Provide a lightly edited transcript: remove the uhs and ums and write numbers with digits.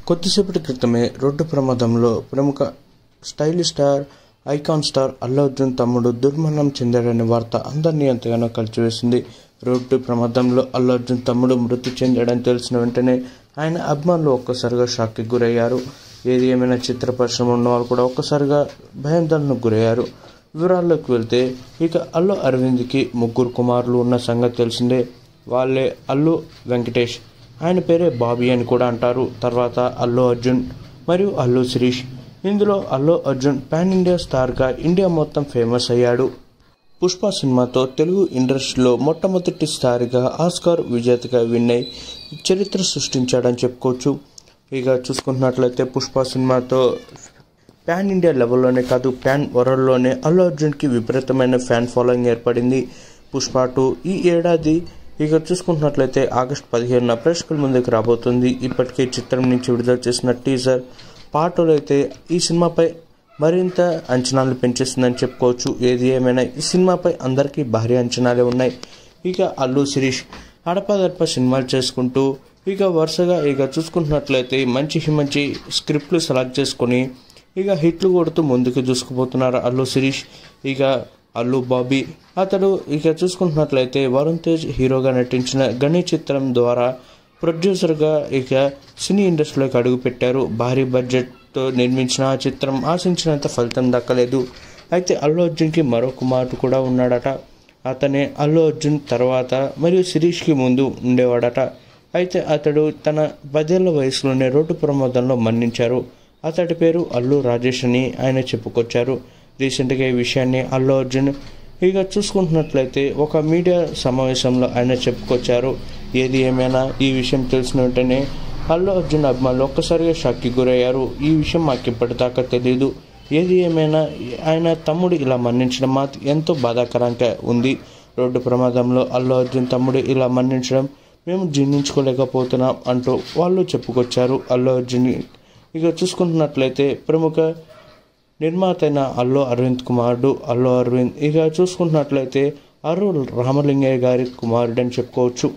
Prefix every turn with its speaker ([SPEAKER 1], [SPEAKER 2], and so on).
[SPEAKER 1] కొద్దిసేపటి క్రితమే రోడ్డు ప్రమాదంలో ప్రముఖ stylish star, icon star Allu Arjun తమ్ముడు దుర్మరణం చెందాడనే వార్త అందరినీ ఎంతగానో కలిచివేసింది. రోడ్డు ప్రమాదంలో అల్లు అర్జున్ తమ్ముడు మృతి చెందాడని తెలిసిన వెంటనే ఆయన అభిమానులు ఒక్కసారిగా షాక్కి గురయ్యారు. ఏది ఏమైనా చిత్ర పరిశ్రమ ఉన్న వాళ్ళు కూడా ఒక్కసారిగా భయాందోళనకు గురయ్యారు. వివరాల్లోకి వెళ్తే ఇక అల్లు అరవింద్కి ముగ్గురు కుమారులు ఉన్న సంగతి తెలిసిందే. వాళ్ళే అల్లు వెంకటేష్, ఆయన పేరే బాబీ అని కూడా అంటారు. తర్వాత అల్లు అర్జున్ మరియు అల్లు శిరీష్. ఇందులో అల్లు అర్జున్ పాన్ ఇండియా స్టార్గా ఇండియా మొత్తం ఫేమస్ అయ్యాడు. పుష్ప సినిమాతో తెలుగు ఇండస్ట్రీలో మొట్టమొదటిసారిగా ఆస్కార్ విజేతగా విన్ అయి చరిత్ర సృష్టించాడని చెప్పుకోవచ్చు. ఇక చూసుకుంటున్నట్లయితే పుష్ప సినిమాతో పాన్ ఇండియా లెవెల్లోనే కాదు, పాన్ వరల్డ్లోనే అల్లు అర్జున్కి విపరీతమైన ఫ్యాన్ ఫాలోయింగ్ ఏర్పడింది. పుష్ప 2 ఈ ఏడాది ఇక చూసుకుంటున్నట్లయితే ఆగస్టు 15న ప్రేక్షకుల ముందుకు రాబోతుంది. ఇప్పటికే చిత్రం నుంచి విడుదల చేసిన టీజర్ పాటలు అయితే ఈ సినిమాపై మరింత అంచనాలు పెంచేస్తుందని చెప్పుకోవచ్చు. ఏది ఏమైనా ఈ సినిమాపై అందరికీ భారీ అంచనాలే ఉన్నాయి. ఇక అల్లు శిరీష్ అడపాదడప సినిమాలు చేసుకుంటూ ఇక వరుసగా ఇక చూసుకుంటున్నట్లయితే మంచి స్క్రిప్ట్లు సెలెక్ట్ చేసుకొని ఇక హిట్లు కొడుతూ ముందుకు దూసుకుపోతున్నారు అల్లు శిరీష్. ఇక అల్లు బాబీ అతడు ఇక చూసుకుంటున్నట్లయితే వరుణ్ తేజ్ హీరోగా నటించిన గణి చిత్రం ద్వారా ప్రొడ్యూసర్గా ఇక సినీ ఇండస్ట్రీలోకి అడుగుపెట్టారు. భారీ బడ్జెట్తో నిర్మించిన ఆ చిత్రం ఆశించినంత ఫలితం దక్కలేదు. అయితే అల్లు అర్జున్కి మరో కుమారుడు కూడా ఉన్నాడట. అతనే అల్లు అర్జున్ తర్వాత మరియు శిరీష్కి ముందు ఉండేవాడట. అయితే అతడు తన 10 ఏళ్ల వయసులోనే రోడ్డు ప్రమాదంలో మరణించారు. అతడి పేరు అల్లు రాజేష్ అని ఆయన చెప్పుకొచ్చారు. రీసెంట్గా ఈ విషయాన్ని అల్లు అర్జున్ ఇక చూసుకుంటున్నట్లయితే ఒక మీడియా సమావేశంలో ఆయన చెప్పుకొచ్చారు. ఏది ఏమైనా ఈ విషయం తెలిసిన వెంటనే అల్లు అర్జున్ అభిమానులు ఒక్కసారిగా షాక్కి గురయ్యారు. ఈ విషయం మాకు ఇప్పటిదాకా తెలియదు. ఏది ఏమైనా ఆయన తమ్ముడు ఇలా మరణించడం ఎంతో బాధాకరంగా ఉంది. రోడ్డు ప్రమాదంలో అల్లు అర్జున్ తమ్ముడు ఇలా మరణించడం మేము జీర్ణించుకోలేకపోతున్నాం అంటూ వాళ్ళు చెప్పుకొచ్చారు. అల్లు అర్జున్ ఇక చూసుకుంటున్నట్లయితే ప్రముఖ నిర్మాత అయిన అల్లు అరవింద్ కుమారుడు అల్లు అరవింద్ ఇక చూసుకుంటున్నట్లయితే అల్లు రామలింగయ్య గారి కుమారుడు అని చెప్పుకోవచ్చు.